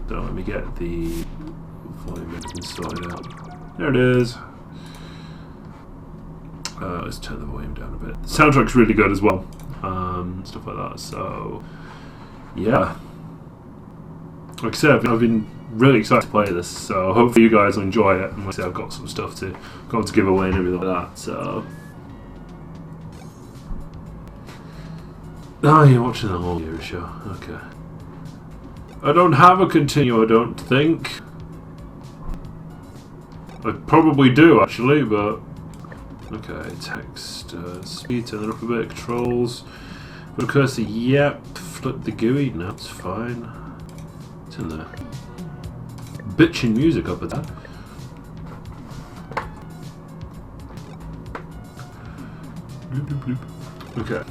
Don't let me get the volume sorted out. There it is. Let's turn the volume down a bit. The soundtrack's really good as well. Stuff like that. So, yeah. Like I said, I've been really excited to play this. So hopefully you guys will enjoy it. And like I said, I've got some stuff to give away and everything like that. So. Oh, you're watching the whole year show. Okay. I don't have a continue, I don't think. I probably do, actually, but... Okay, text, speed, turn it up a bit, controls. Put a cursor, yep. Flip the GUI, no, it's fine. Turn the bitchin' music up at that. Bloop, bloop, bloop. Okay.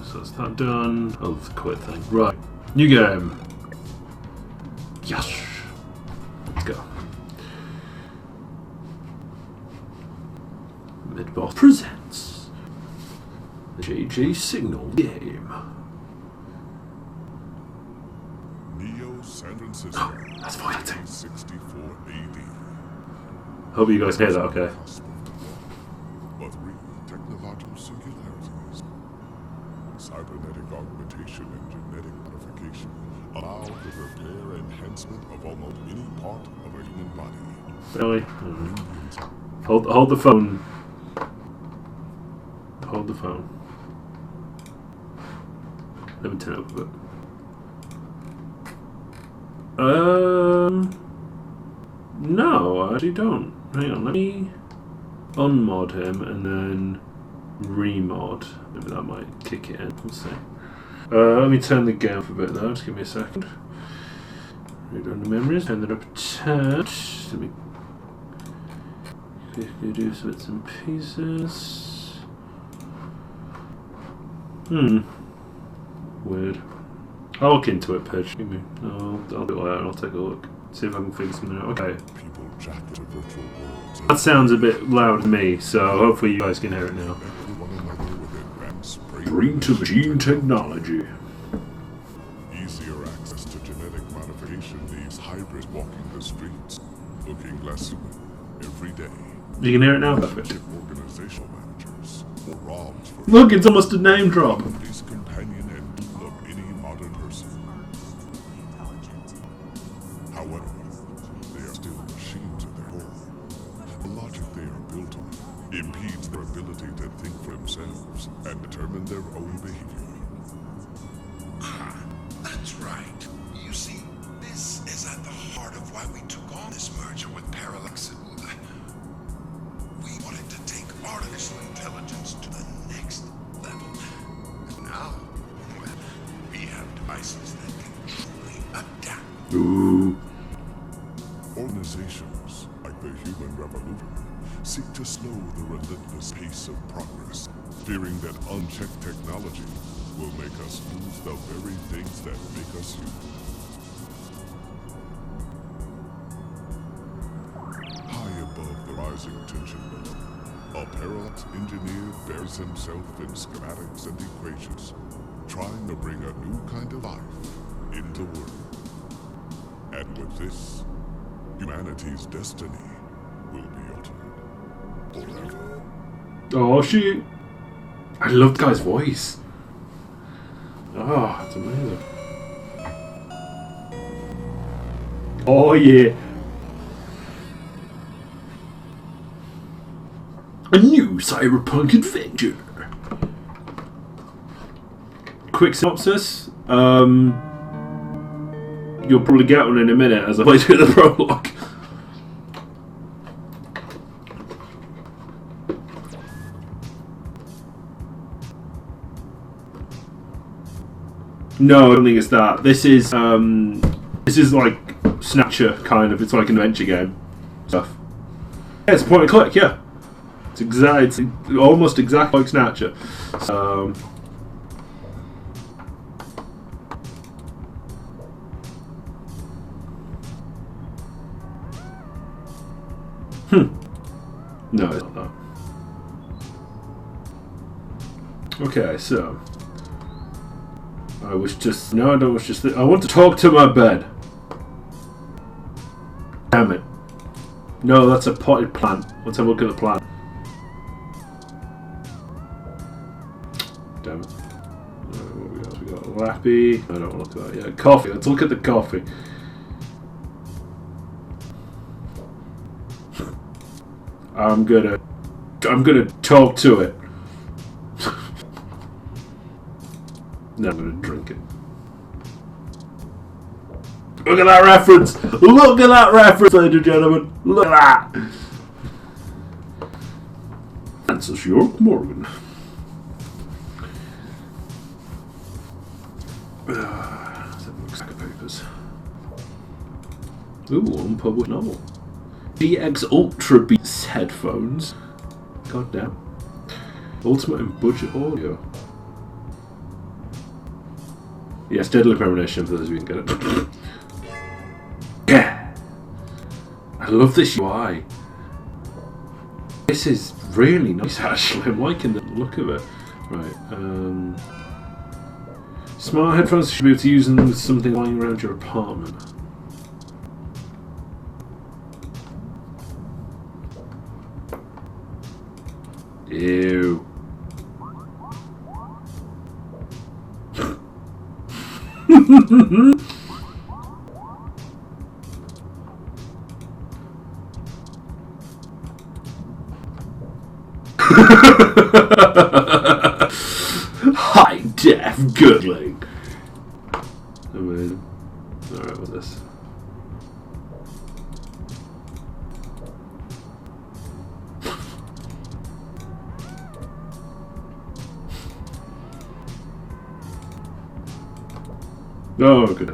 So that's that done. Oh, the quit thing. Right. New game. Yes. Let's go. MidBoss presents the JJ Signal game. Neo San Francisco. That's fighting. 64 AD. Hope you guys hear that okay. But three technological singularities. Cybernetic augmentation and genetic modification allow the repair and enhancement of almost any part of a human body. Really? Hold the phone. Hold the phone. Let me turn it up a bit. No, I actually don't. Hang on, let me unmod him and then remod. Maybe that might kick it in. We'll see. Let me turn the game up a bit though. Just give me a second. Read on the memories. Turn that up a tad. Let me quickly do some bits and pieces. Weird. I'll look into it, Pidge. I'll do it later and I'll take a look. See if I can figure something out. Okay. People jacked to virtual worlds. That sounds a bit loud to me, so hopefully you guys can hear it now. Green to machine technology. Easier access to genetic modification leaves hybrids walking the streets, looking less human every day. You can hear it now, perfect. Organizational managers or ROMs for Look, it's almost a name drop. police companion and tool of any modern person. However, they are still machines at their core. The logic they are built on impedes their ability to think for themselves and determine their own behavior. Ah, that's right. You see, this is at the heart of why we took on this merger with Parallax. We wanted to take artificial intelligence to the next level. Now, well, we have devices that can truly adapt. Ooh. Organizations like the Human Revolution seek to slow the relentless pace of progress, fearing that unchecked technology will make us lose the very things that make us human. High above the rising tension below, a Parallax engineer bears himself in schematics and equations, trying to bring a new kind of life into the world. And with this, humanity's destiny will be altered forever. Oh, shoot. I love the guy's voice. Oh, it's amazing. Oh, yeah. A new cyberpunk adventure. Quick synopsis. You'll probably get one in a minute as I play through the prologue. No, I don't think it's that. This is like Snatcher kind of. It's like an adventure game stuff. Yeah, it's a point and click. Yeah, it's almost exactly like Snatcher. No, it's not that. Okay, so I want to talk to my bed. Damn it. No, that's a potted plant. Let's have a look at the plant. Damn it. What we got? Lappy. I don't want to look at that yet. Coffee. Let's look at the coffee. I'm gonna talk to it. Now I'm gonna drink it. Look at that reference! Look at that reference, ladies and gentlemen! Look at that! Francis York Morgan. Let's have a look at the papers. Ooh, unpublished novel. GX Ultra Beats headphones. God damn. Ultimate and budget audio. Yes, Deadly Premonition for those who can get it. Yeah! I love this UI. This is really nice actually. I'm liking the look of it. Right, smart headphones, you should be able to use them with something lying around your apartment. Ew. High def goodling. Amazing. Alright, what's this? Oh, good.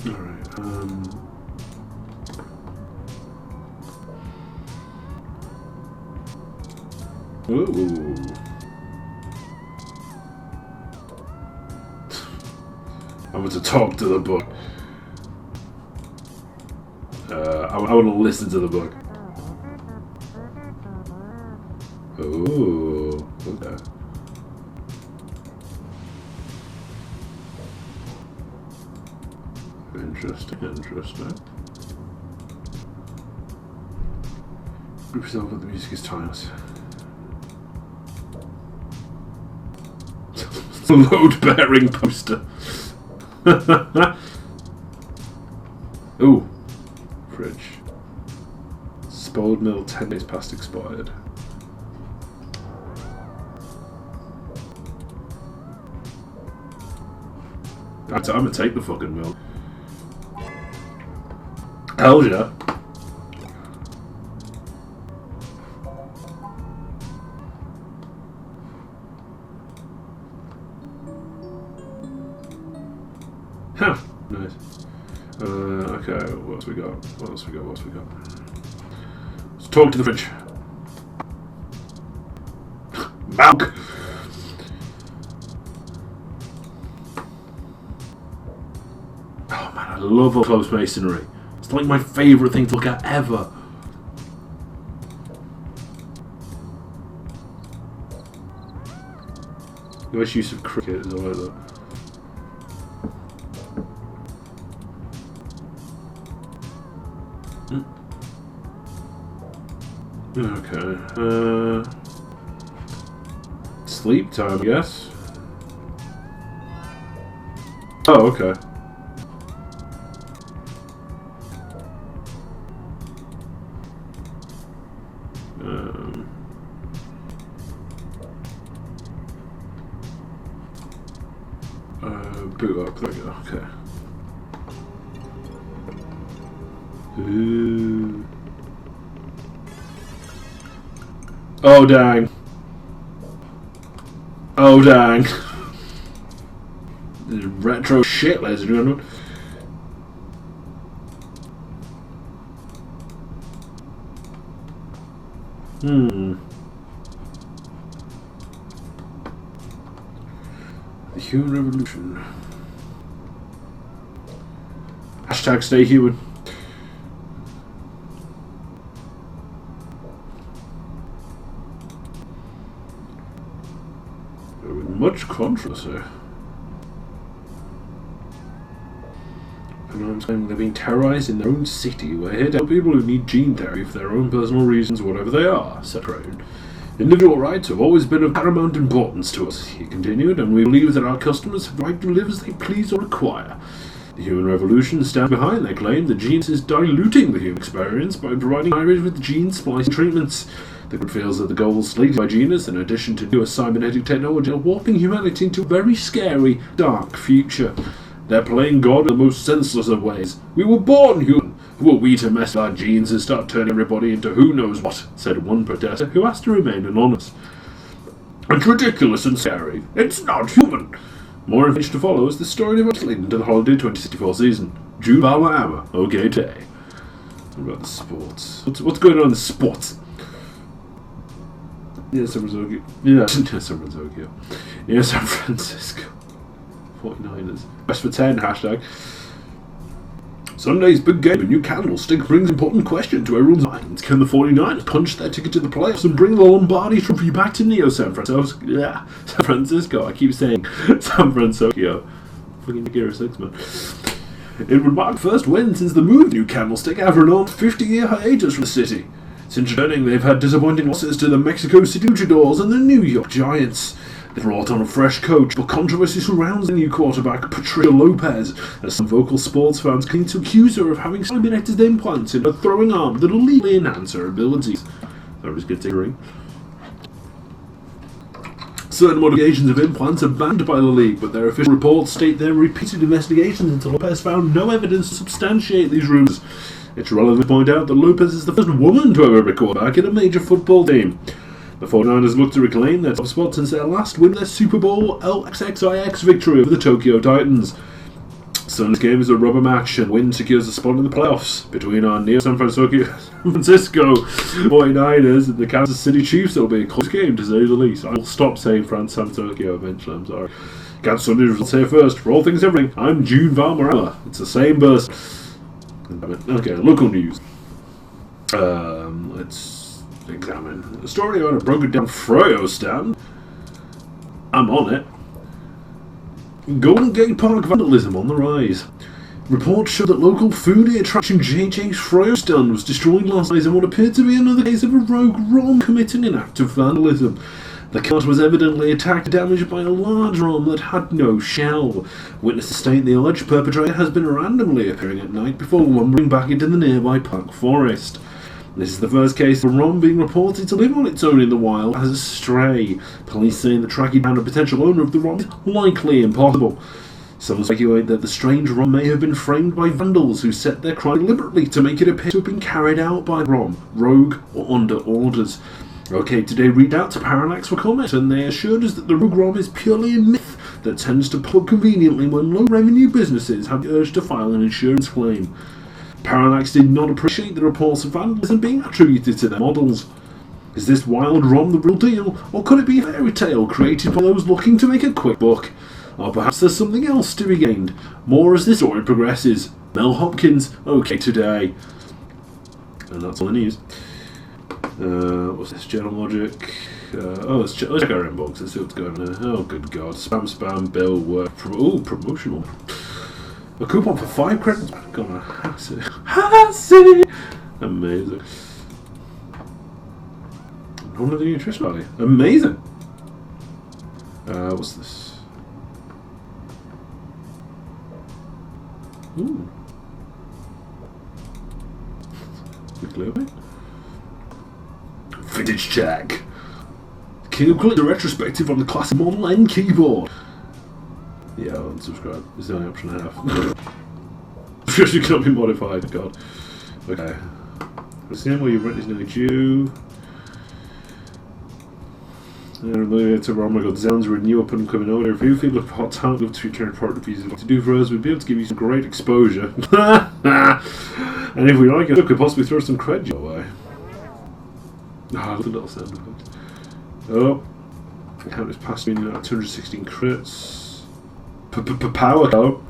Alright, ooh. I want to talk to the book. I want to listen to the book. Ooh, okay. Interesting. Group yourself with the music is timeless. Load-bearing poster. Ooh. Fridge. Spoiled milk 10 days past expired. I'm gonna take the fucking milk. Hell yeah. Huh, nice. Okay, what else we got? What else we got? Let's talk to the fridge. Milk! Oh man, I love up close masonry. It's like my favourite thing to look at ever. Nice use of cricket as well, though. Okay. Sleep time, I guess. Oh, okay. Boot up, there we go, okay. Ooh. Oh dang. Oh dang. This is retro shit, ladies and gentlemen. The human revolution. Hashtag stay human. With much controversy. And I'm saying they're being terrorized in their own city. We're here to help people who need gene therapy for their own personal reasons, whatever they are, said Crane. Individual rights have always been of paramount importance to us, he continued, and we believe that our customers have the right to live as they please or require. The human revolution stands behind their claim that genes is diluting the human experience by providing hybrids with gene splicing treatments. The group feels that the goals slated by Genus, in addition to newer cybernetic technology, are warping humanity into a very scary, dark future. They're playing God in the most senseless of ways. We were born human. Who are we to mess with our genes and start turning everybody into who knows what? Said one protester, who asked to remain anonymous. It's ridiculous and scary. It's not human. More information to follow as the story develops leading into the holiday 2064 season. June Alabama. Okay, today. What about the sports? What's going on in the sports? Yeah, San Francisco. Yeah, San Francisco. Yeah, San Francisco. 49ers. Best for 10, hashtag. Sunday's big game, a new candlestick brings important question to everyone's minds. Can the 49ers punch their ticket to the playoffs and bring the Lombardi Trophy back to San Francisco? Yeah, San Francisco. I keep saying San Francisco. Fucking Gear 6, man. It would mark the first win since the move new candlestick after an almost 50-year hiatus from the city. Since returning, they've had disappointing losses to the Mexico City Luchadors and the New York Giants. They brought on a fresh coach, but controversy surrounds the new quarterback, Patricia Lopez, as some vocal sports fans continue to accuse her of having cybernetic implants in her throwing arm that will legally enhance her abilities. That was good to hear. Certain modifications of implants are banned by the league, but their official reports state their repeated investigations into Lopez found no evidence to substantiate these rumours. It's relevant to point out that Lopez is the first woman to ever be quarterback in a major football team. The 49ers look to reclaim their top spot since their last win, their Super Bowl LXXIX victory over the Tokyo Titans. Sunday's game is a rubber match, and win secures a spot in the playoffs between our near San Francisco 49ers and the Kansas City Chiefs. It'll be a close game, to say the least. I'll stop saying San Tokyo eventually, I'm sorry. Got Sunday's results here first. For all things everything, I'm June Valmarella. It's the same burst. Okay, local news. Let's examine a story about a broken down Froyo stand. I'm on it. Golden Gate Park vandalism on the rise. Reports show that local foodie attraction JJ's Froyo stand was destroyed last night in what appeared to be another case of a rogue Rom committing an act of vandalism. The cart was evidently attacked and damaged by a large Rom that had no shell. Witnesses state the alleged perpetrator has been randomly appearing at night before lumbering back into the nearby park forest. This is the first case of a Rom being reported to live on its own in the wild as a stray. Police saying that tracking down a potential owner of the Rom is likely impossible. Some speculate that the strange Rom may have been framed by vandals who set their crime deliberately to make it appear to have been carried out by Rom, rogue or under orders. OK Today reached out to Parallax for comment, and they assured us that the rogue Rom is purely a myth that tends to pop conveniently when low-revenue businesses have the urge to file an insurance claim. Parallax did not appreciate the reports of vandalism being attributed to their models. Is this wild Rom the real deal, or could it be a fairy tale created by those looking to make a quick buck? Or perhaps there's something else to be gained. More as this story progresses. Mel Hopkins, OK Today. And that's all the news. What's this? General Logic. Let's check our inbox. Let's see what's going on. Oh, good God. Spam, bill, work. Promotional. A coupon for 5 credits. Gonna Hassy! Amazing. None of the nutrition value. Amazing. What's this? Ooh. Quickly away. Vintage check. King of Collector retrospective on the classic Model N keyboard. Yeah, I'll unsubscribe. It's the only option I have. Subscription cannot be modified, God. Okay. Let's see where your rent is nearly due. To Ron, my God, Zounds are a new up and coming owner. If you feel like hot talent, love to return product pieces, what to do for us, we'd be able to give you some great exposure. And if we like it, we could possibly throw some cred your way. Ah, look at the little sound effect. Oh, account is past me now, 216 crits. Power go.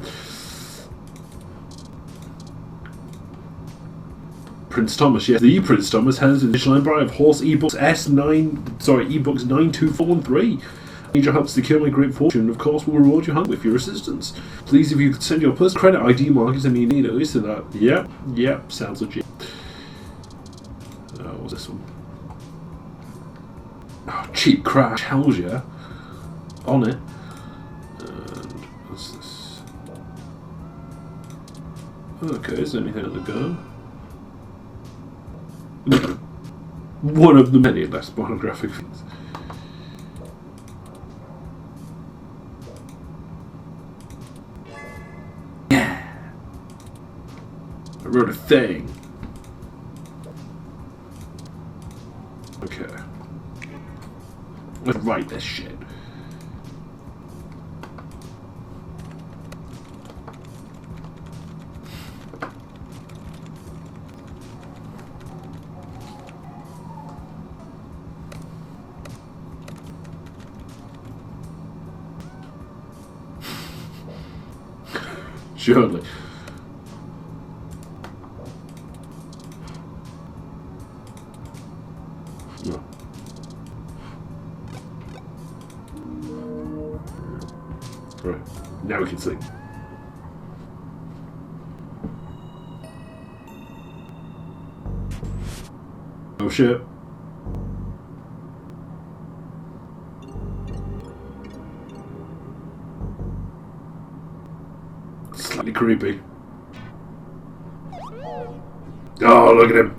Prince Thomas, yes, the Prince Thomas has an additional empire of Horse ebooks ebooks 92413. I need your help to secure my great fortune, and of course we'll reward you with your assistance. Please, if you could send your personal credit ID markers and you need at least that. Yep, sounds legit. What's this one? Oh, cheap crash, hells yeah. On it. And what's this? Okay, is there anything at the gun? One of the many less pornographic things. Yeah! I wrote a thing. Okay. Let's write this shit. Surely. No. Right. Now we can sleep. Oh shit. Slightly creepy. Oh, look at him.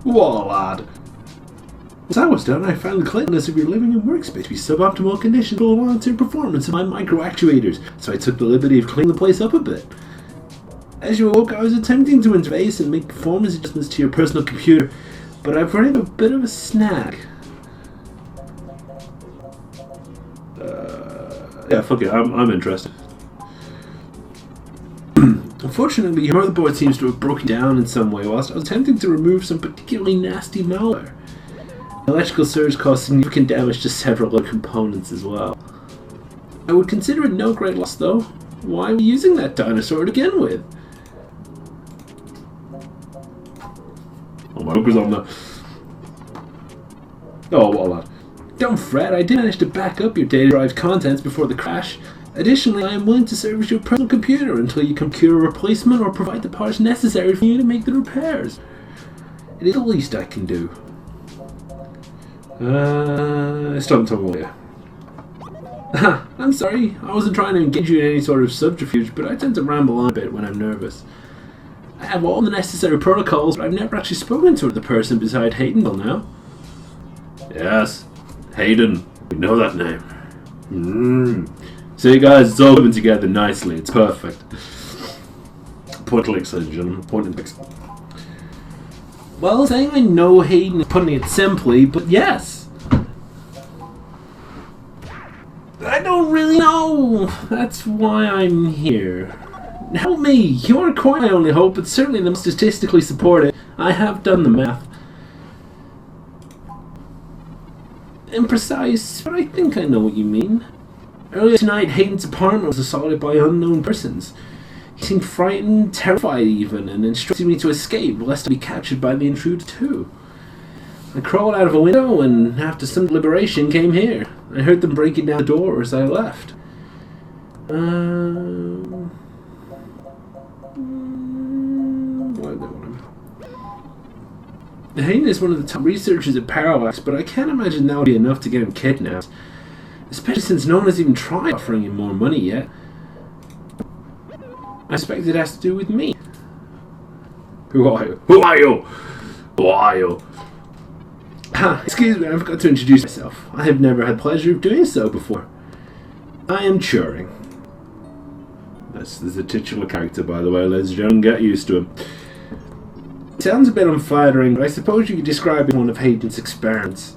Whoa, lad. As I was done, I found the cleanliness of your living and workspace to be suboptimal conditions will monitor performance of my micro actuators, so I took the liberty of cleaning the place up a bit. As you awoke, I was attempting to interface and make performance adjustments to your personal computer, but I've run into a bit of a snag. Yeah, fuck it, I'm interested. Unfortunately, your motherboard seems to have broken down in some way whilst I was attempting to remove some particularly nasty malware. The electrical surge caused significant damage to several other components as well. I would consider it no great loss though. Why are we using that dinosaur to begin with? Oh, my hook was on the... Oh, well, lad. Don't fret, I did manage to back up your data drive's contents before the crash. Additionally, I am willing to service your personal computer until you can procure a replacement or provide the parts necessary for you to make the repairs. It is the least I can do. Stop here. I'm sorry, I wasn't trying to engage you in any sort of subterfuge, but I tend to ramble on a bit when I'm nervous. I have all the necessary protocols, but I've never actually spoken to the person beside Hayden till now. Yes, Hayden. We know that name. So you guys, it's all coming together nicely. It's perfect. Point clicks, ladies and gentlemen. Point and clicks. Well, saying I know Hayden is putting it simply, but yes. I don't really know. That's why I'm here. Help me. You aren't quite my only hope, but certainly the most statistically supported. I have done the math. Imprecise, but I think I know what you mean. Earlier tonight, Hayden's apartment was assaulted by unknown persons. He seemed frightened, terrified even, and instructed me to escape, lest I be captured by the intruder too. I crawled out of a window, and after some deliberation, came here. I heard them breaking down the door as I left. Hayden is one of the top researchers at Parallax, but I can't imagine that would be enough to get him kidnapped. Especially since no one has even tried offering him more money yet. I suspect it has to do with me. Who are you? Who are you? Who are you? Excuse me, I forgot to introduce myself. I have never had the pleasure of doing so before. I am Turing. This is a titular character, by the way, ladies and gentlemen. Get used to him. It sounds a bit unflattering, but I suppose you could describe it as one of Hayden's experiments.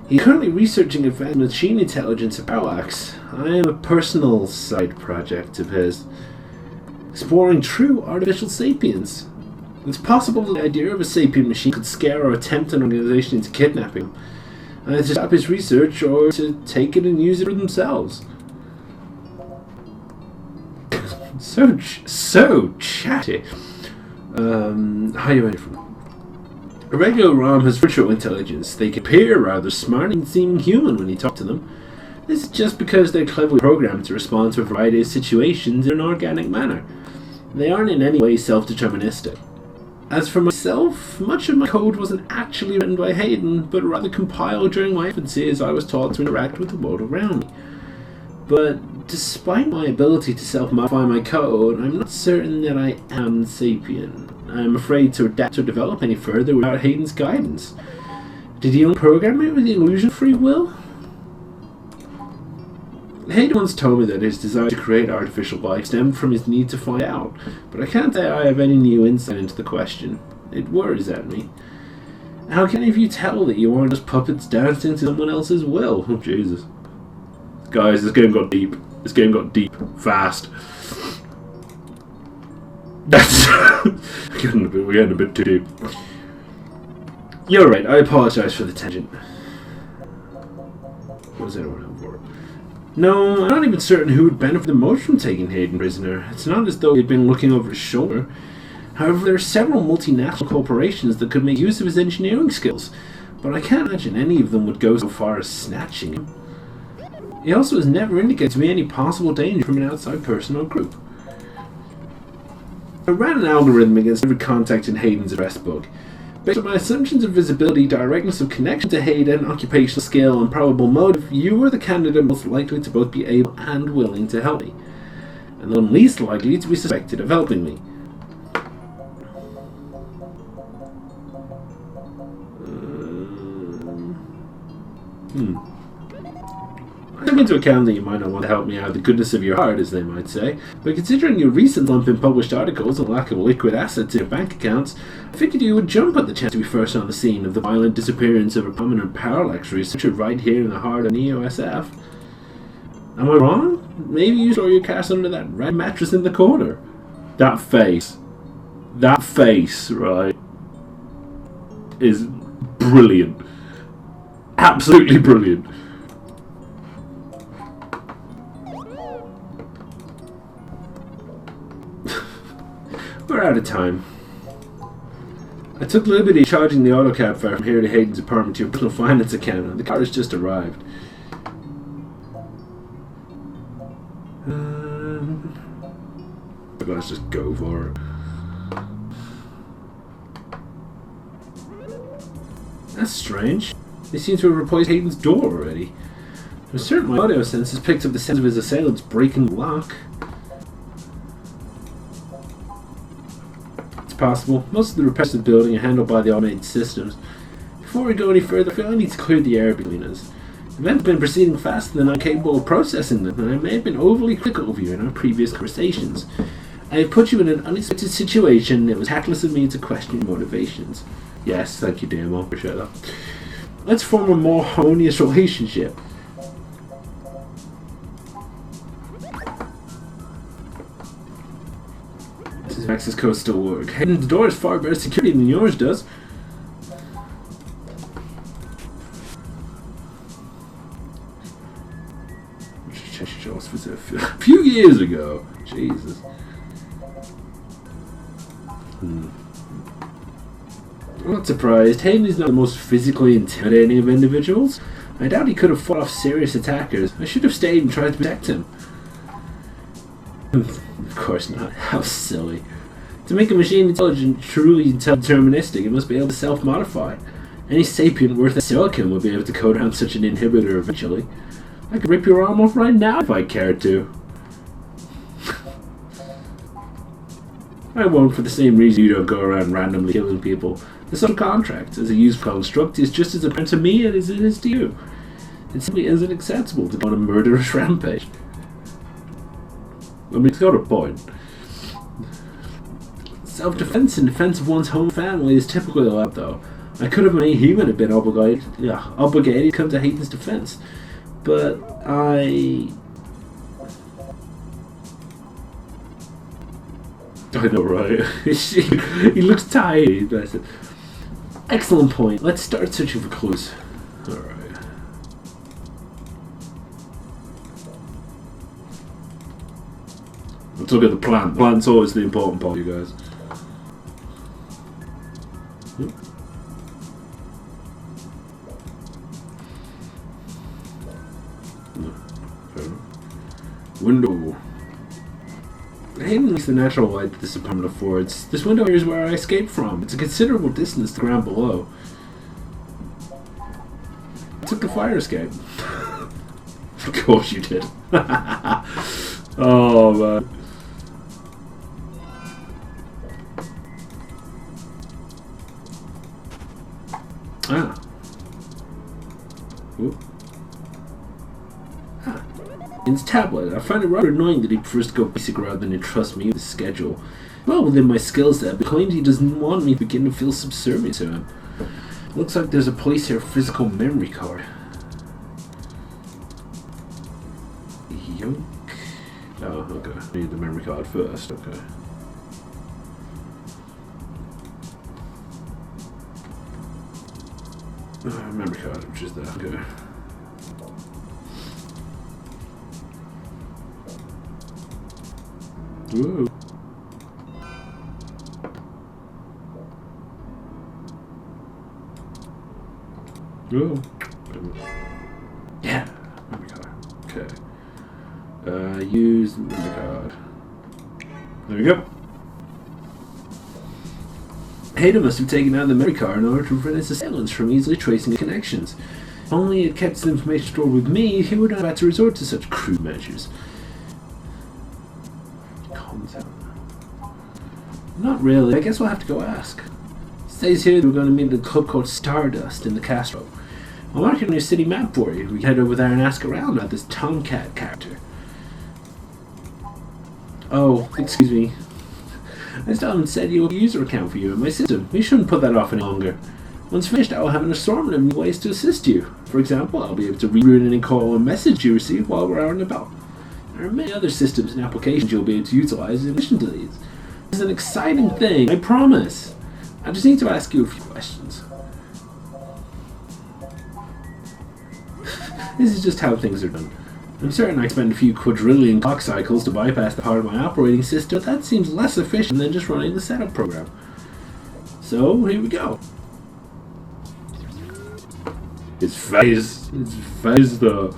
He's currently researching advanced machine intelligence at Parallax. I am a personal side project of his, exploring true artificial sapiens. It's possible the idea of a sapient machine could scare or attempt an organization into kidnapping him, to stop his research or to take it and use it for themselves. So chatty. How you ready from? A regular ROM has virtual intelligence. They can appear rather smart and seem human when you talk to them. This is just because they're cleverly programmed to respond to a variety of situations in an organic manner. They aren't in any way self-deterministic. As for myself, much of my code wasn't actually written by Hayden, but rather compiled during my infancy as I was taught to interact with the world around me. But despite my ability to self-modify my code, I'm not certain that I am sapient. I'm afraid to adapt or develop any further without Hayden's guidance. Did he only program it with the illusion of free will? Hayden once told me that his desire to create artificial life stemmed from his need to find out, but I can't say I have any new insight into the question. It worries at me. How can any of you tell that you aren't just puppets dancing to someone else's will? Oh, Jesus. Guys, this game got deep. This game got deep. Fast. That's... we're getting a bit too deep. You're right, I apologize for the tangent. What was everyone home for? No, I'm not even certain who would benefit the most from taking Hayden prisoner. It's not as though he'd been looking over his shoulder. However, there are several multinational corporations that could make use of his engineering skills, but I can't imagine any of them would go so far as snatching him. He also has never indicated to me any possible danger from an outside person or group. I ran an algorithm against every contact in Hayden's address book. Based on my assumptions of visibility, directness of connection to Hayden, occupational skill, and probable motive, you are the candidate most likely to both be able and willing to help me, and the one least likely to be suspected of helping me. I took into account that you might not want to help me out of the goodness of your heart, as they might say, but considering your recent lump in published articles and lack of liquid assets in your bank accounts, I figured you would jump at the chance to be first on the scene of the violent disappearance of a prominent parallax researcher right here in the heart of NEO-SF. Am I wrong? Maybe you store your cash under that red mattress in the corner. That face, right, is brilliant. Absolutely brilliant. We're out of time. I took the liberty of charging the autocab fare from here to Hayden's apartment to your personal finance account, and the car has just arrived. Let's just go for it. That's strange. They seem to have replaced Hayden's door already. I'm certain my audio senses picked up the sounds of his assailants breaking the lock. Possible. Most of the repairs of the building are handled by the automated systems. Before we go any further, I feel I need to clear the air between us. Events have been proceeding faster than I'm capable of processing them, and I may have been overly critical of you in our previous conversations. I have put you in an unexpected situation, and it was tactless of me to question your motivations. Yes, thank you, DMO. Appreciate that. Let's form a more harmonious relationship. Access code still work. Hayden's door is far better security than yours does. A few years ago. Jesus. I'm not surprised. Hayden is not the most physically intimidating of individuals. I doubt he could have fought off serious attackers. I should have stayed and tried to protect him. Of course not. How silly. To make a machine intelligent, truly deterministic, it must be able to self-modify. Any sapient worth a silicon would be able to code down such an inhibitor eventually. I could rip your arm off right now if I cared to. I won't, for the same reason you don't go around randomly killing people. The social contract, as a useful construct, is just as apparent to me as it is to you. It simply isn't acceptable to go on a murderous rampage. I mean, it's got a point. Self-defense and defense of one's home family is typically allowed, though. I could have made human have been obligated to come to Hayden's defense, but I I know, right? He looks tired. Bless it. Excellent point. Let's start searching for clues. Alright. Let's look at the plant. The plant's always the important part, you guys. No, fair enough. Window. Hidden is the natural light that this apartment affords. This window here is where I escaped from. It's a considerable distance to the ground below. I took the fire escape. Of course you did. Oh man. Ah. Ooh. Ah. In his tablet, I find it rather annoying that he prefers to go basic rather than entrust me with his schedule. Well within my skill set, but claims he doesn't want me to begin to feel subservient to him. Looks like there's a place here, physical memory card. Yoink. Oh, okay. I need the memory card first, okay. Memory card, which is there, okay. Whoa. Whoa. Yeah, memory card. Okay. Use memory card. There we go. Hader must have taken out the memory card in order to prevent his assailants from easily tracing the connections. If only he had kept his information stored with me, he would not have had to resort to such crude measures. Content. Not really. I guess we'll have to go ask. It stays here that we're going to meet at a club called Stardust in the Castro. I'll mark it on your city map for you. We can head over there and ask around about this Tomcat character. Oh, excuse me. I still haven't set you up a user account for you in my system. We shouldn't put that off any longer. Once finished, I will have an assortment of new ways to assist you. For example, I'll be able to reroute any call or message you receive while we're out and about. There are many other systems and applications you'll be able to utilize in addition to these. This is an exciting thing, I promise. I just need to ask you a few questions. This is just how things are done. I'm certain I spend a few quadrillion clock cycles to bypass the part of my operating system, but that seems less efficient than just running the setup program. So, here we go. It's phase though.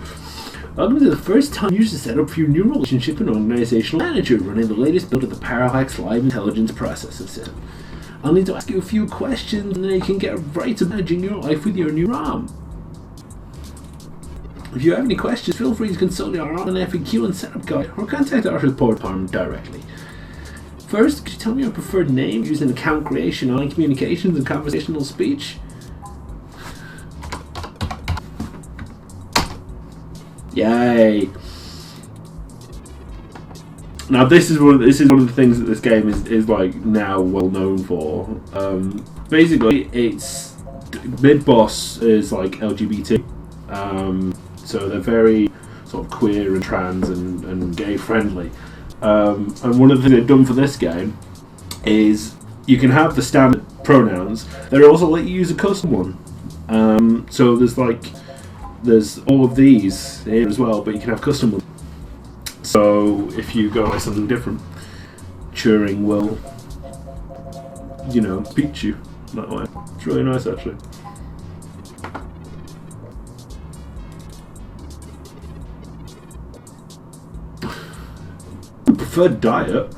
Welcome to the first time you to set up for your new relationship and organizational manager running the latest build of the Parallax Live Intelligence Processing System. I'll need to ask you a few questions and then you can get right to managing your life with your new ROM. If you have any questions, feel free to consult our online FAQ and setup guide or contact our support department directly. First, could you tell me your preferred name used in account creation, online communications, and conversational speech? Yay! Now this is one of the things that this game is like now well known for. Basically, it's MidBoss is like LGBT. So they're very sort of queer and trans and gay friendly. And one of the things they've done for this game is you can have the standard pronouns. They also let you use a custom one. So there's all of these here as well, but you can have custom ones. So if you go by something different, Turing will, speak to you that way. It's really nice actually. Preferred diet.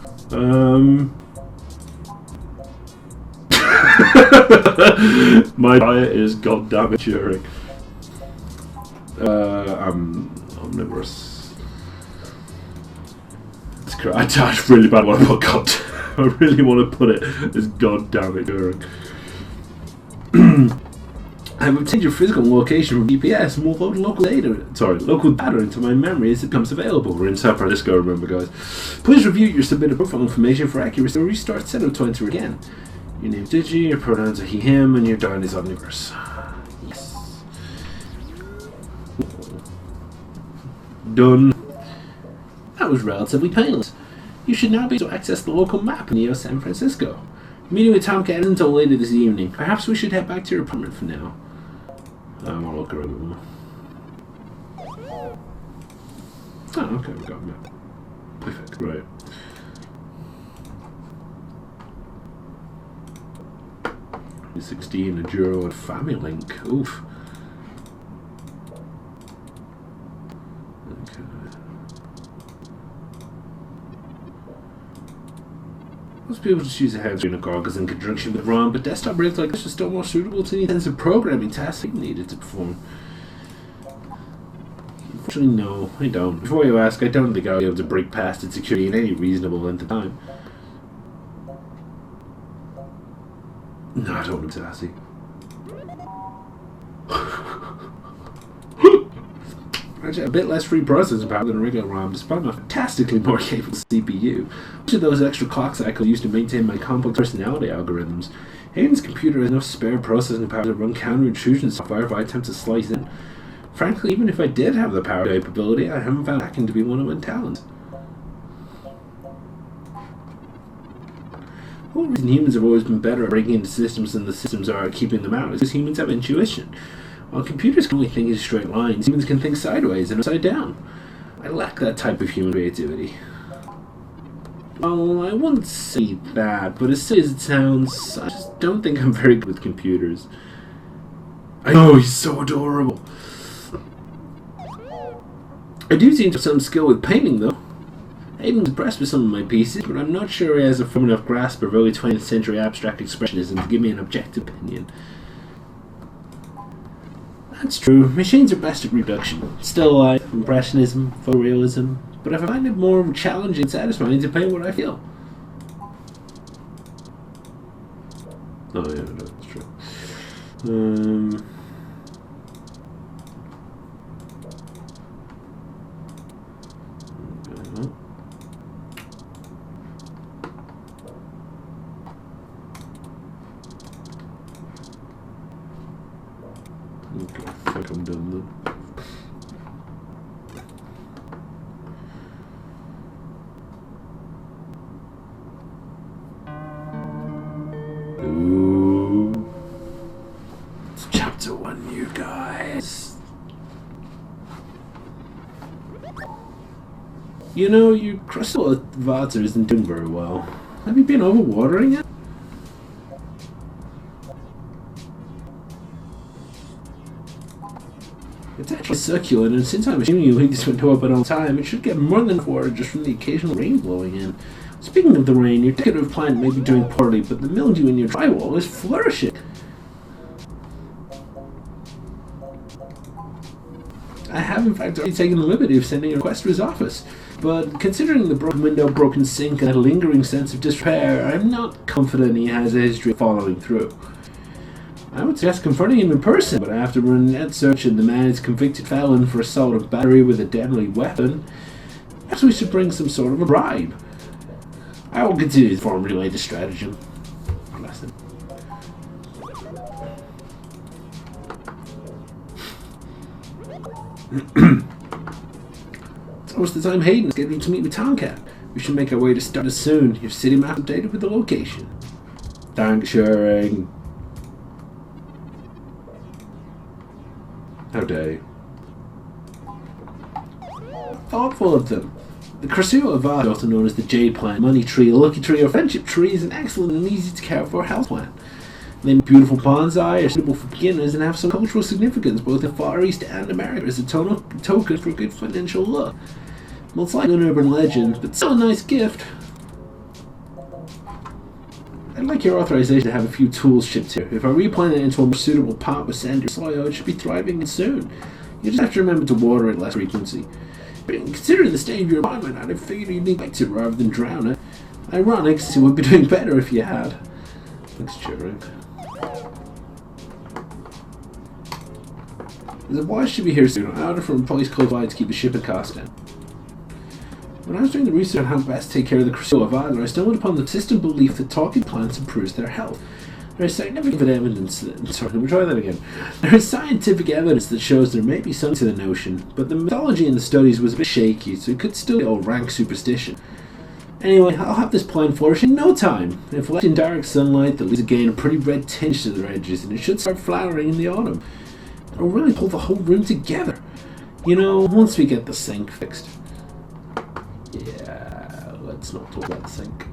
My diet is goddamn maturing. I'm omnivorous. I touched really bad one about God. I really want to put it as goddamn maturing. I've obtained your physical location from GPS and will load local data into my memory as it becomes available. We're in San Francisco, remember guys. Please review your submitted profile information for accuracy or restart setup to enter again. Your name's Digi, your pronouns are he, him, and your diet is omniverse. Yes. Done. That was relatively painless. You should now be able to access the local map in Neo San Francisco. Meeting with Tomcat isn't until later this evening. Perhaps we should head back to your apartment for now. I want to look around a bit more. Oh, okay, we got a map. Perfect, right. $16, a Juro, and Family Link. Oof. Okay. Most people just use a head-screen goggles in conjunction with ROM, but desktop rigs like this are still more suitable to the intensive programming tasks needed to perform. Unfortunately, no, I don't. Before you ask, I don't think I'll be able to break past its security in any reasonable length of time. No, I don't want to sassy. Actually, a bit less free processing power than a regular ROM, despite my fantastically more capable CPU. Much of those extra clock cycles used to maintain my complex personality algorithms. Hayden's computer has enough spare processing power to run counter-intrusion software if I attempt to slice in. Frankly, even if I did have the power capability, I haven't found hacking to be one of my talents. The whole reason humans have always been better at breaking into systems than the systems are at keeping them out is because humans have intuition. While computers can only think in straight lines, humans can think sideways and upside down. I lack that type of human creativity. Well, I wouldn't say that, but as silly as it sounds, I just don't think I'm very good with computers. I know, he's so adorable. I do seem to have some skill with painting, though. Hayden's impressed with some of my pieces, but I'm not sure he has a firm enough grasp of early 20th century abstract expressionism to give me an objective opinion. That's true. Machines are best at reproduction. Still life, impressionism, photorealism, but I find it more challenging and satisfying to paint what I feel. Oh yeah, no, that's true. Okay, I think I'm done then. Ooh. It's chapter 1, you guys. You know, your crystal vater isn't doing very well. Have you been overwatering it? It's actually circular, and since I'm assuming you leave this window open all the time, it should get more than enough water just from the occasional rain blowing in. Speaking of the rain, your decorative plant may be doing poorly, but the mildew in your drywall is flourishing. I have in fact already taken the liberty of sending a request to his office, but considering the broken window, broken sink, and a lingering sense of disrepair, I'm not confident he has a history of following through. I would suggest confronting him in person, but after running a net search and the man is a convicted felon for assault of battery with a deadly weapon, perhaps we should bring some sort of a bribe. I will continue to formulate the stratagem. Bless him. It's almost the time Hayden is getting to meet with Tomcat. We should make our way to Stardust soon. Your city map updated with the location. Thanks, sharing. How dare you? Thoughtful of them. The Crasua Vata, also known as the Jade Plant, Money Tree, Lucky Tree, or Friendship Tree, is an excellent and easy to care for health plant. They make beautiful bonsai, are suitable for beginners, and have some cultural significance both in Far East and America as a token for a good financial look. Well, it's like an urban legend, but still a nice gift. I'd like your authorization to have a few tools shipped here. If I replant it into a more suitable pot with sand or soil, it should be thriving soon. You just have to remember to water it less frequency. Considering the state of your apartment, I'd have figured you'd neglect it rather than drown it. Ironic, since it would be doing better if you had. Thanks, Chirag. The boys should be here soon. I ordered from a place close by to keep the shipping cost down. When I was doing the research on how best to take care of the Crasua Vata, I stumbled upon the persistent belief that talking plants improves their health. There is scientific evidence There is scientific evidence that shows there may be something to the notion, but the methodology in the studies was a bit shaky, so it could still be all rank superstition. Anyway, I'll have this plant flourish in no time. If left in direct sunlight, they'll gain a pretty red tinge to their edges, and it should start flowering in the autumn. It'll really pull the whole room together. You know, once we get the sink fixed. Yeah, let's not talk about the sink.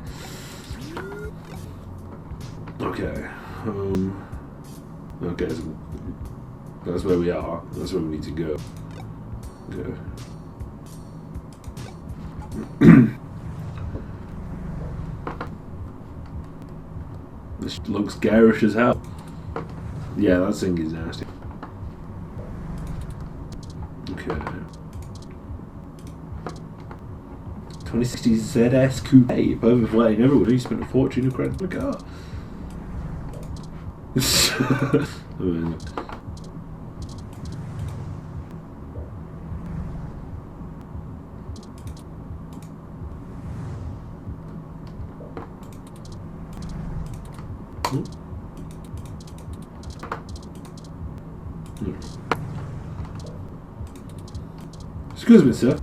Okay. Okay, so that's where we are. That's where we need to go. Okay. This looks garish as hell. Yeah, that sink is nasty. Okay. 2060 ZS Coupe, perfect flying everywhere. You spent a fortune to credit the car. Excuse me, sir.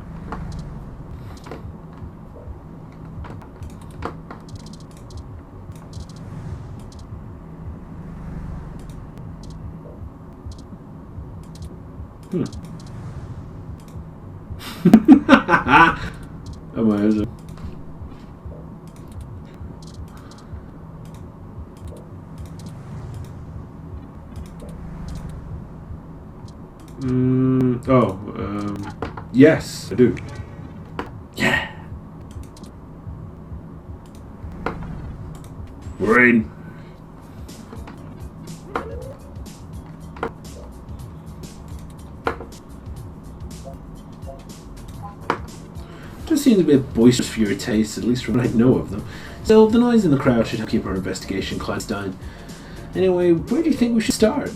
Amazing. Yes, I do. Yeah. We're in. Just seems a bit boisterous for your taste, at least from what I know of them. Still, the noise in the crowd should help keep our investigation clandestine. Anyway, where do you think we should start?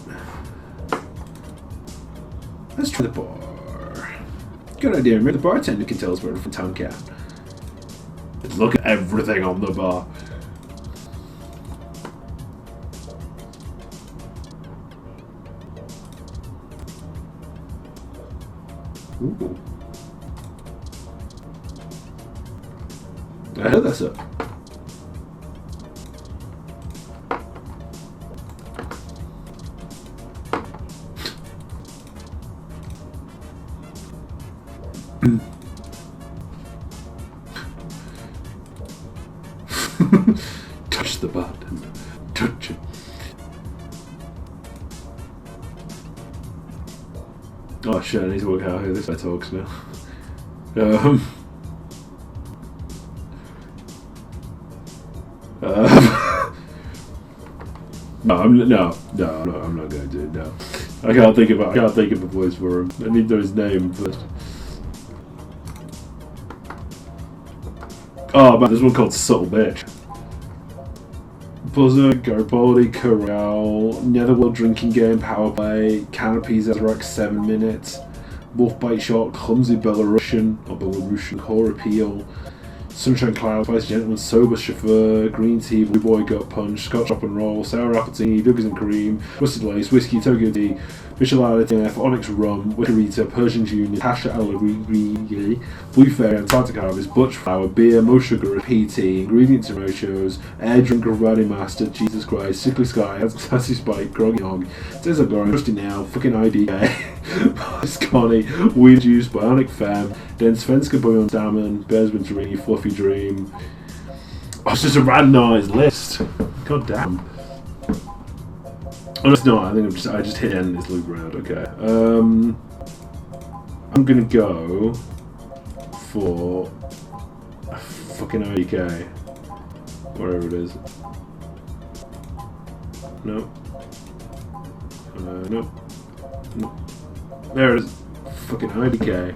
Let's try the bar. Good idea, maybe the bartender can tell us where the town can. Let's look at everything on the bar. Ooh. I heard that's up. Touch the button. Touch it. Oh shit, I need to work out how this guy talks now. I'm not going to do it now. I can't think of a voice for him. I need to know his name first. Oh man, there's one called Subtle Bitch. Buzzer, Garibaldi, Corral, Netherworld Drinking Game, Power Play, Canopies, Ezrax 7 Minutes, Wolf Bite Shot, Clumsy Belarusian, Core Appeal, Sunshine Cloud, Vice Gentleman, Sober Chauffeur, Green Tea, Blue Boy, Gut Punch, Scotch Up and Roll, Sour Apple Tea, Duggars and Cream, Rusted Lace, Whiskey, Tokyo Tea, Michelada TNF, Onyx Rum, Wickerita, Persian Junior, Tasha Alagri, Blue Fairy, Antarctic Harvest, Butch Flower, Beer, Mo Sugar, PT, Ingredients and Rochos, Air Drink of Ruddy Master, Jesus Christ, Sickly Sky, Sassy Spike, Groggy Hog, Desert Goring, Rusty Now, fucking IDK, Scotty, Weed Juice, Bionic Femme, then Svenska Bouillon Salmon, Bears Winterini, Fluffy Dream. Oh, it's just a randomised list. God damn. Oh, it's not. I think I just hit end this loop round. Okay. I'm gonna go for a fucking IDK, wherever it is. No. No. No. There it is. Fucking IDK.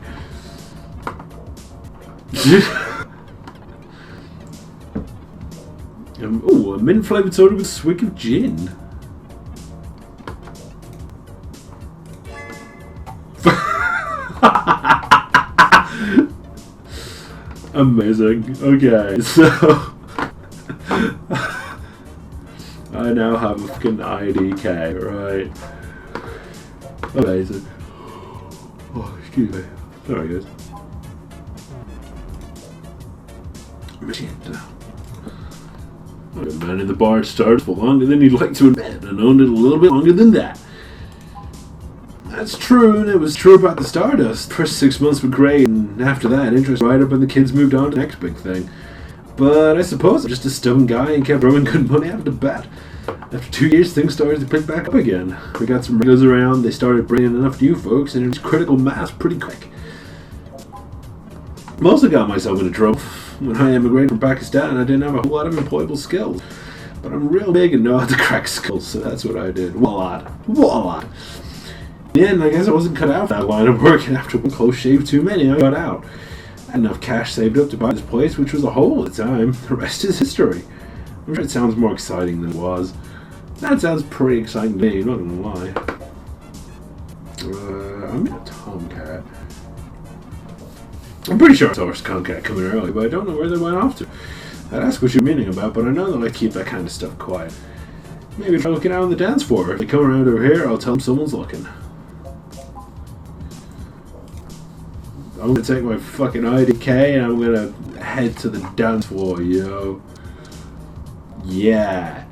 Ooh, a mint flavoured soda with a swig of gin. Amazing. Okay, so I now have a fucking IDK, right? Amazing. Oh, excuse me. There he goes. Shit. I've been manning the bar at Stars for longer than you'd like to admit, and owned it a little bit longer than that. That's true, and it was true about the Stardust. First 6 months were great, and after that, interest right up and the kids moved on to the next big thing. But I suppose I'm just a stubborn guy and kept throwing good money after the bat. After 2 years, things started to pick back up again. We got some regulars around, they started bringing enough new folks, and it was critical mass pretty quick. Mostly got myself into trouble. When I immigrated from Pakistan, I didn't have a whole lot of employable skills. But I'm real big and know how to crack skills, so that's what I did. What a lot. In the end, I guess I wasn't cut out for that line of work, and after one close shave too many, I got out. I had enough cash saved up to buy this place, which was a hole at the time. The rest is history. I'm sure it sounds more exciting than it was. That sounds pretty exciting to me, not gonna lie. I'm in a Tomcat. I'm pretty sure I saw a Tomcat coming early, but I don't know where they went off to. I'd ask what you're meaning about, but I know that I keep that kind of stuff quiet. Maybe try looking out on the dance floor. If they come around over here, I'll tell them someone's looking. I'm gonna take my fucking IDK and I'm gonna head to the dance floor, yo. Yeah.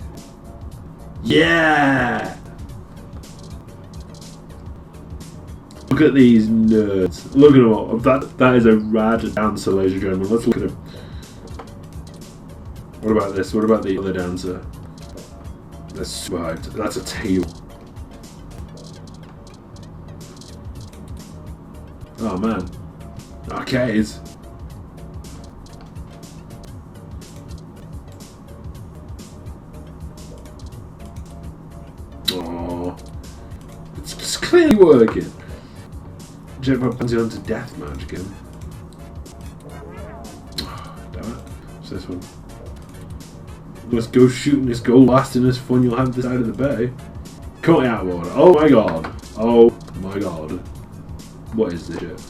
Look at these nerds. Look at them all. That is a rad dancer, ladies and gentlemen. Let's look at him. What about this? What about the other dancer? That's super hyped. That's a table. Oh man. Arcades. Oh, it's clearly working. Jetpack puts you onto deathmatch again. Oh, damn it. What's this one? Let's go shooting this goal last in this fun you'll have this side of the bay. Caught out of water. Oh my god. Oh my god. What is this shit?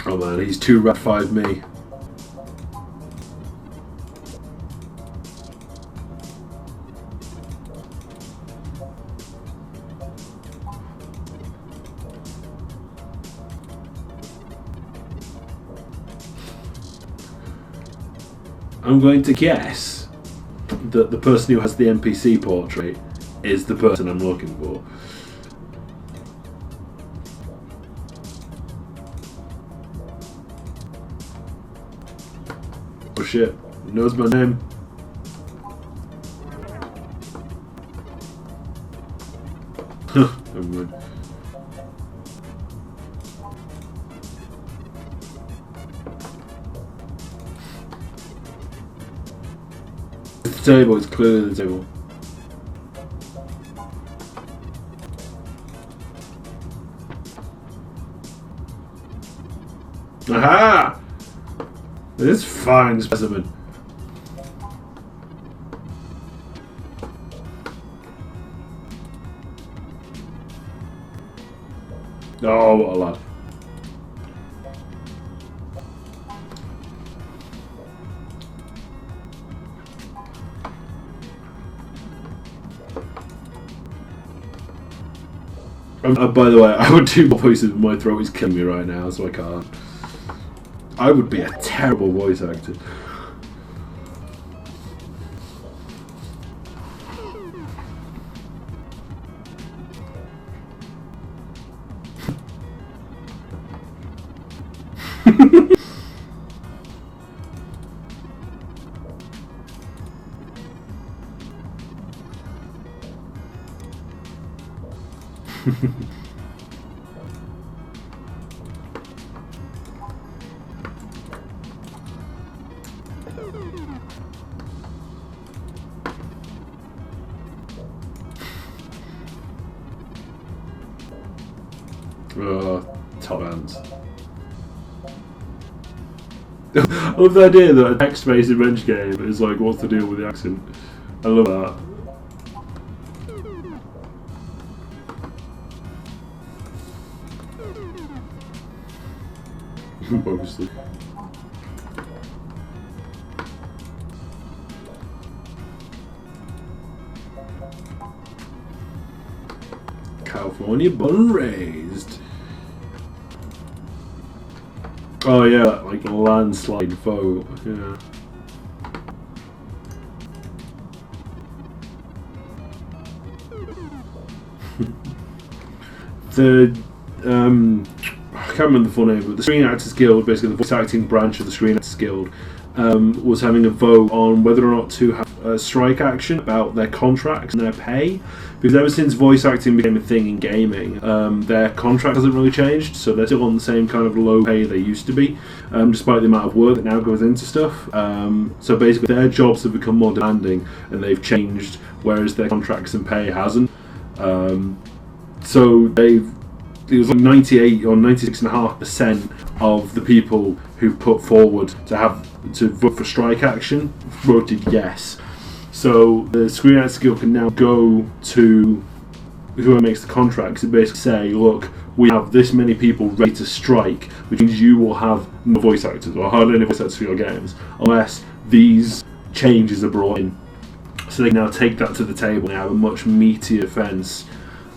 Oh man, he's too rat 5 me. I'm going to guess that the person who has the NPC portrait is the person I'm looking for. Oh shit, he knows my name. Never mind. It's the table, it's clearly the table. Aha! This fine specimen. Oh, what a lad. By the way, I would do more voices, but my throat is killing me right now, so I can't. I would be a terrible voice actor. Top hands. I love the idea that a text-based adventure game is like, what's the deal with the accent? I love that. Mostly. California born and raised. Oh yeah, like landslide vote. Yeah. the I can't remember the full name, but the Screen Actors Guild, basically the voice acting branch of the Screen Actors Guild, was having a vote on whether or not to have a strike action about their contracts and their pay. Because ever since voice acting became a thing in gaming, their contract hasn't really changed, so they're still on the same kind of low pay they used to be, despite the amount of work that now goes into stuff. So basically their jobs have become more demanding and they've changed, whereas their contracts and pay hasn't. So it was like 98 or 96.5% of the people who put forward to vote for strike action voted yes. So the Screen Actors Guild can now go to whoever makes the contracts and basically say, look, we have this many people ready to strike, which means you will have no voice actors or hardly any voice actors for your games unless these changes are brought in. So they can now take that to the table and have a much meatier defence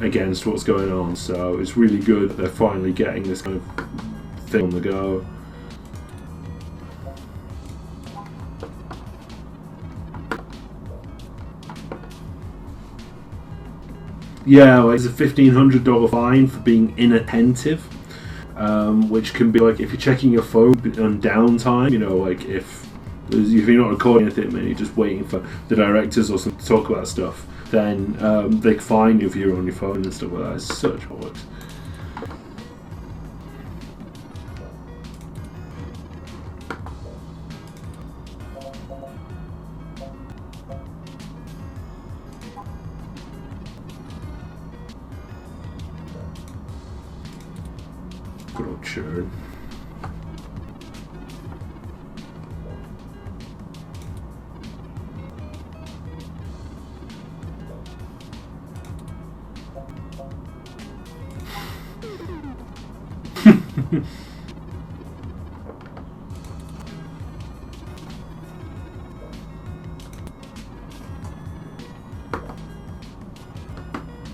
against what's going on. So it's really good that they're finally getting this kind of thing on the go. Yeah, like there's a $1,500 fine for being inattentive, which can be like if you're checking your phone on downtime, you know, like if you're not recording anything and you're just waiting for the directors or something to talk about stuff, then they can fine you if you're on your phone and stuff like that. It's such bollocks. Good old churn.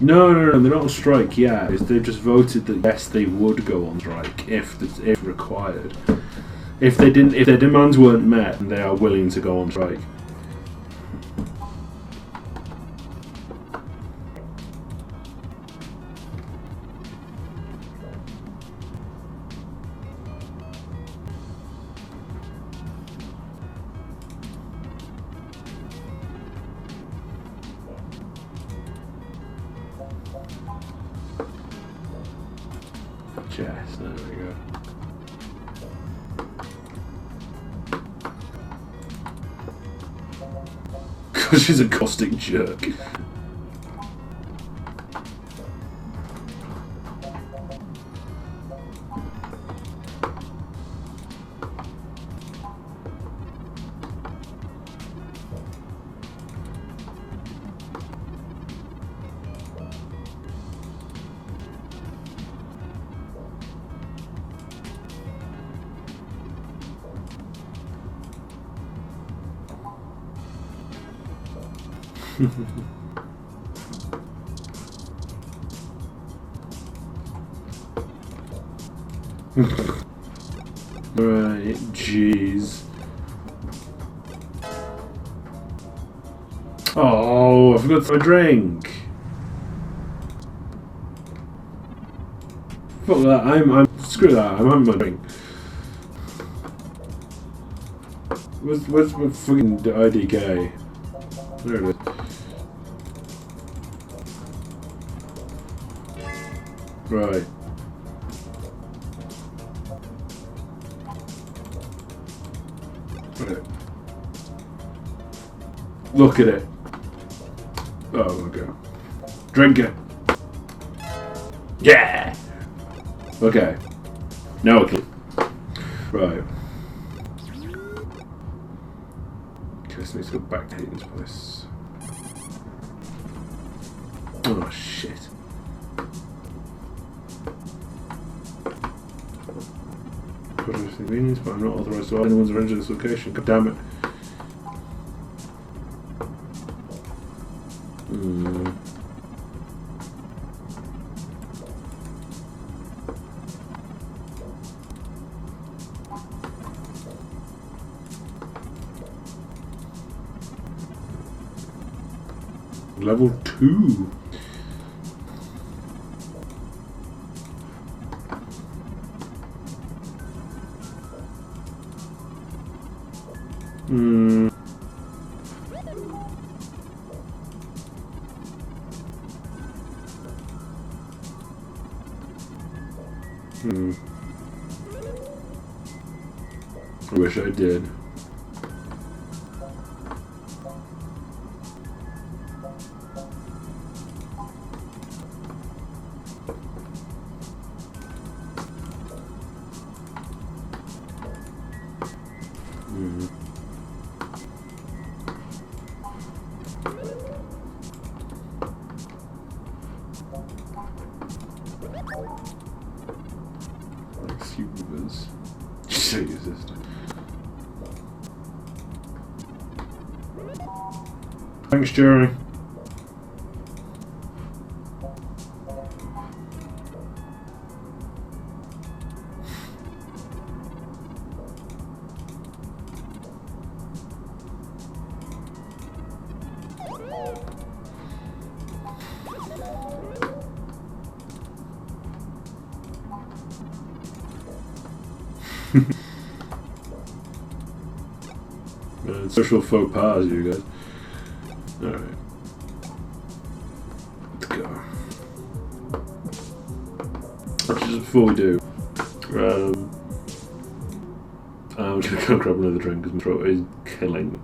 No, they're not on strike yet. They've just voted that yes, they would go on strike if required. If their demands weren't met, then they are willing to go on strike. Yes, there we go. Because she's a caustic jerk. Right, jeez. Oh, I forgot my drink. Fuck that, I'm screw that, I'm having my drink. Where's my fucking IDK? There it is. Right. Right. Look at it. Oh, okay. Drink it. Yeah! Okay. Now okay. Right. Okay, so let's go back to Hayden's place. Oh, shit. Convenience, but I'm not authorized to allow anyone's arrange this location. God damn it. level 2. Hmm. I wish I did. Excuse. Jesus. Thanks, Jeremy. Social faux pas, you guys. Alright. Let's go. Actually, just before we do, I'm just gonna go grab another drink because my throat is killing